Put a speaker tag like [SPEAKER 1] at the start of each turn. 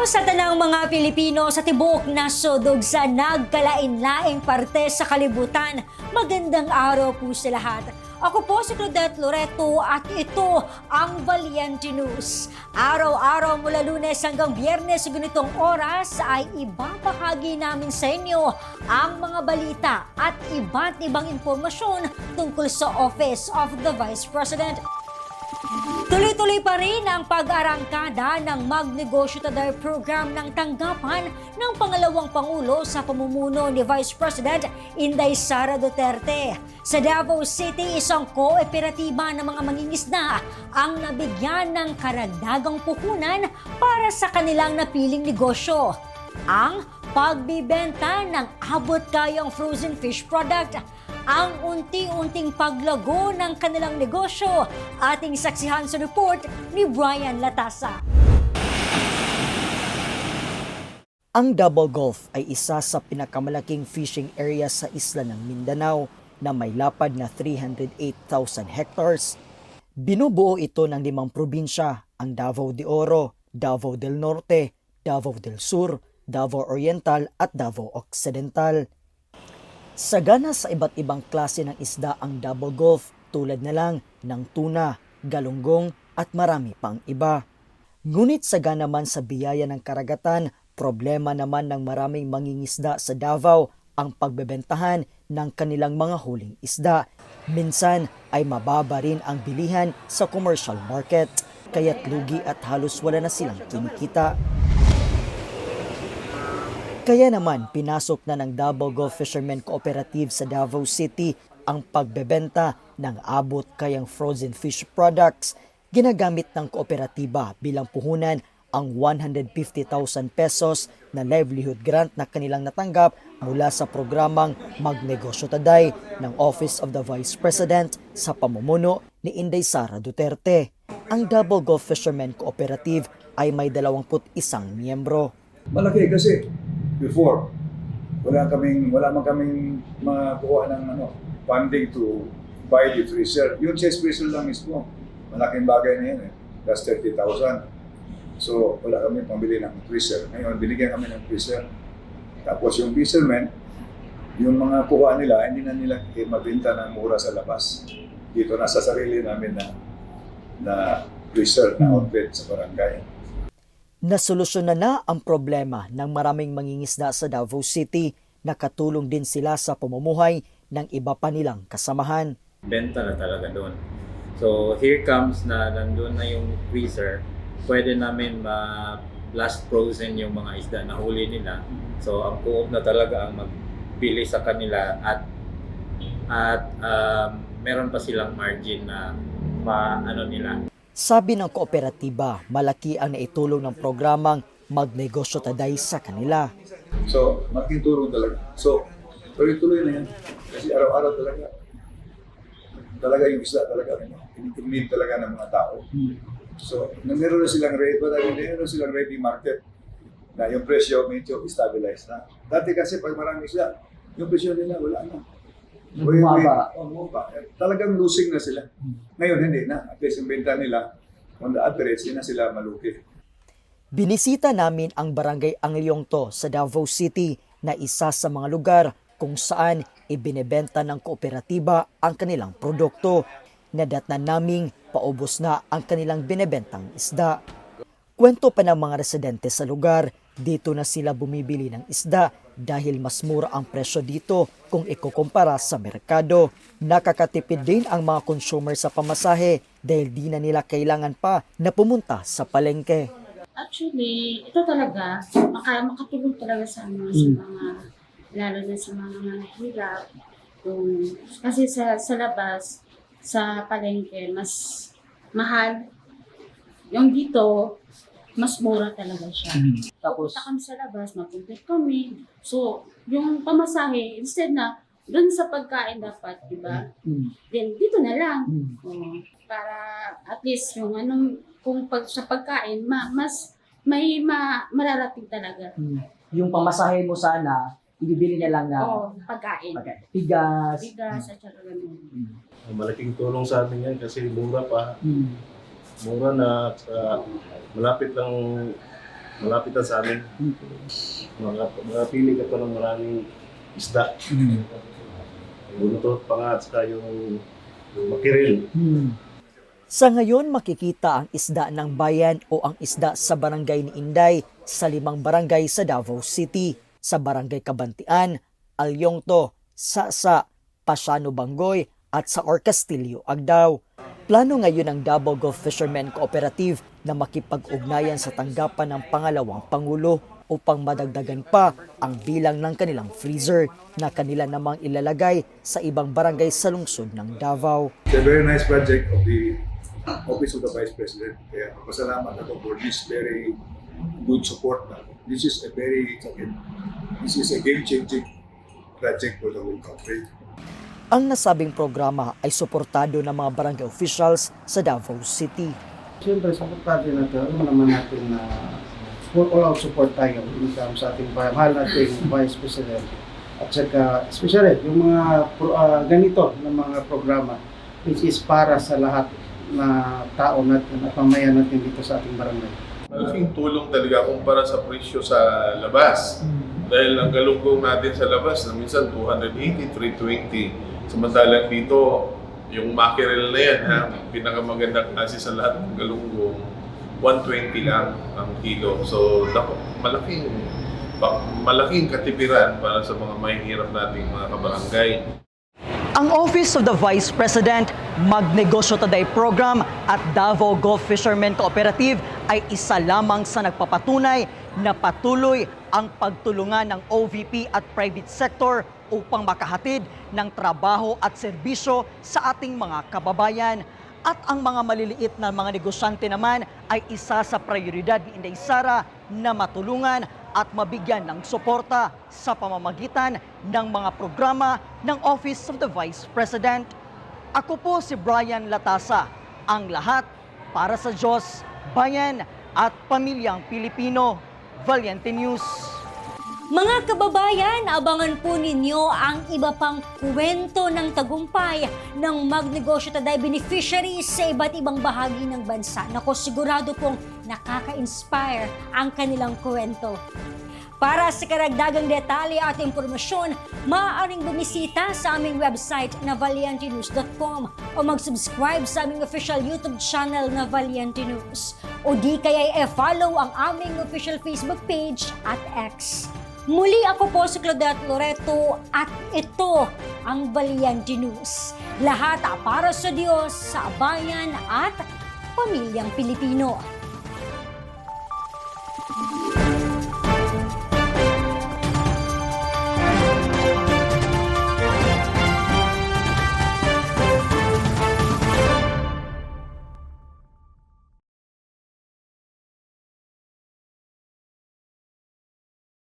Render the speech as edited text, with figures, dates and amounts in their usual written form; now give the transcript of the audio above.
[SPEAKER 1] sa tanang mga Pilipino sa tibuok nasod ug sa nagkalain-laing parte sa kalibutan. Magandang araw po sa lahat. Ako po si Claudette Loreto at ito ang Valiente News. Araw-araw mula Lunes hanggang Biyernes sa ganitong oras ay ibabahagi namin sa inyo ang mga balita at iba't ibang impormasyon tungkol sa Office of the Vice President. Tuloy-tuloy pa rin ang pag-arangkada ng Magnegosyo Today program ng tanggapan ng pangalawang Pangulo sa pamumuno ni Vice President Inday Sara Duterte. Sa Davao City, isang kooperatiba ng mga mangingisda ang nabigyan ng karagdagang puhunan para sa kanilang napiling negosyo. Ang pagbibenta ng abot-kayang frozen fish product, ang unti-unting paglago ng kanilang negosyo. Ating saksihan sa report ni Brian Latasa.
[SPEAKER 2] Ang Davao Gulf ay isa sa pinakamalaking fishing area sa isla ng Mindanao na may lapad na 308,000 hectares. Binubuo ito ng 5 probinsya, ang Davao de Oro, Davao del Norte, Davao del Sur, Davao Oriental at Davao Occidental. Sagana sa iba't ibang klase ng isda ang Davao Gulf tulad na lang ng tuna, galunggong at marami pang iba. Ngunit sagana man sa biyaya ng karagatan, problema naman ng maraming mangingisda sa Davao ang pagbebentahan ng kanilang mga huling isda. Minsan ay mababa rin ang bilihan sa commercial market, kaya't lugi at halos wala na silang kinikita. Kaya naman, pinasok na ng Davao Gulf Fishermen Cooperative sa Davao City ang pagbebenta ng abot-kayang frozen fish products. Ginagamit ng kooperatiba bilang puhunan ang 150,000 pesos na livelihood grant na kanilang natanggap mula sa programang Magnegosyo Today ng Office of the Vice President sa pamumuno ni Inday Sara Duterte. Ang Davao Gulf Fishermen Cooperative ay may 21 miyembro.
[SPEAKER 3] Malaki kasi before, wala man kaming makuha ng funding to buy the freezer. Yung chest freezer lang mismo, malaking bagay na yan That's 30,000. So, wala kami pambili ng freezer. Ngayon, binigyan kami ng freezer. Tapos yung fishermen, yung mga kuha nila, hindi na nila mabenta ng mura sa labas. Dito nasa sarili namin na freezer na outlet sa barangay.
[SPEAKER 2] Nasolusyonan na ang problema ng maraming mangingisda sa Davao City. Nakatulong din sila sa pamumuhay ng iba pa nilang kasamahan.
[SPEAKER 4] Benta na talaga doon. So here comes na nandun na yung freezer. Pwede namin ma-blast frozen yung mga isda na huli nila. So ang co-op na talaga ang magpili sa kanila at meron pa silang margin na paano nila.
[SPEAKER 2] Sabi ng kooperatiba, malaki ang naitulong ng programang Magnegosyo Today sa kanila.
[SPEAKER 3] So, malaking tulong talaga. So, tuloy-tuloy na yan. Kasi araw-araw talaga yung isla talaga. Need talaga ng mga tao. So, meron na silang ready market na yung presyo medyo stabilized na. Dati kasi pag maraming isla, yung presyo nila wala na. Bumaba. Talagang losing na sila. Ngayon hindi na. At least yung benta nila, on the average, hindi na sila maluki.
[SPEAKER 2] Binisita namin ang barangay Angliongto sa Davao City na isa sa mga lugar kung saan ibinebenta ng kooperatiba ang kanilang produkto. Nadatnan naming paubos na ang kanilang binebentang isda. Kwento pa ng mga residente sa lugar, dito na sila bumibili ng isda dahil mas mura ang presyo dito kung ikukumpara sa merkado. Nakakatipid din ang mga consumer sa pamasahe dahil di na nila kailangan pa na pumunta sa palengke.
[SPEAKER 5] Actually, ito talaga, makatulong talaga sa mga, lalo na sa mga nanghihirap. Kasi sa labas, sa palengke, mas mahal. Yung dito, mas mura talaga siya. Tapos, punta kami sa labas, mapumpit kami. So, yung pamasahe, instead na, doon sa pagkain dapat, di ba? Then, dito na lang. Para at least yung kung sa pagkain, mas may mararating talaga.
[SPEAKER 2] Yung pamasahe mo sana, ibibili niya lang na
[SPEAKER 5] pagkain.
[SPEAKER 2] Bigas.
[SPEAKER 5] Bigas at saka ganun.
[SPEAKER 6] Malaking tulong sa amin yan kasi mura pa. Mura na malapit lang malapit na sa amin. Makapili ka pa ng maraming isda. Buntot pa nga at saka yung makiril.
[SPEAKER 2] Sa ngayon, makikita ang isda ng bayan o ang isda sa barangay ni Inday sa 5 barangay sa Davao City, sa barangay Kabantian, Alyongto, Sasa, Pasiano Bangoy at sa Orcastillo, Agdao. Plano ngayon ng Davao Gulf Fishermen Cooperative na makipag-ugnayan sa tanggapan ng pangalawang Pangulo upang madagdagan pa ang bilang ng kanilang freezer na kanila namang ilalagay sa ibang barangay sa lungsod ng Davao.
[SPEAKER 3] It's a very nice project of the Office of the Vice President. Kaya pasalamat ako for this very good support. This is a game-changing project for the whole country.
[SPEAKER 2] Ang nasabing programa ay suportado ng mga barangay officials sa Davao City.
[SPEAKER 7] Siyempre, supportado natin. Alam naman natin na all-out support tayo sa ating mahal nating Vice President. At saka, especially, yung mga ganito na mga programa which is para sa lahat na tao natin at pamayan natin dito sa ating barangay.
[SPEAKER 8] Malaking tulong talaga kumpara sa presyo sa labas. Dahil ang galunggong natin sa labas na minsan 280, 320. Samantalang dito, yung mackerel na yan, pinakamagandang klase sa lahat ng galunggong, 120 lang ang kilo. So, malaking katipiran para sa mga mahihirap nating mga kabarangay.
[SPEAKER 2] Ang Office of the Vice President, Magnegosyo Today Program at Davao Gulf Fishermen Cooperative ay isa lamang sa nagpapatunay na patuloy ang pagtulungan ng OVP at private sector upang makahatid ng trabaho at serbisyo sa ating mga kababayan. At ang mga maliliit na mga negosyante naman ay isa sa prioridad ni Inday Sara na matulungan at mabigyan ng suporta sa pamamagitan ng mga programa ng Office of the Vice President. Ako po si Brian Latasa, ang lahat para sa Diyos, bayan at pamilyang Pilipino. Valiente News.
[SPEAKER 1] Mga kababayan, abangan po ninyo ang iba pang kwento ng tagumpay ng Magnegosyo Today beneficiaries sa iba't ibang bahagi ng bansa. Nako, sigurado pong nakaka-inspire ang kanilang kwento. Para sa karagdagang detalye at impormasyon, maaaring bumisita sa aming website na valientenews.com o mag-subscribe sa aming official YouTube channel na Valiente News. O di kaya i-follow ang aming official Facebook page at X. Muli ako po si Claudette Loreto at ito ang Valiente News. Lahat para sa Diyos, sa bayan at pamilyang Pilipino.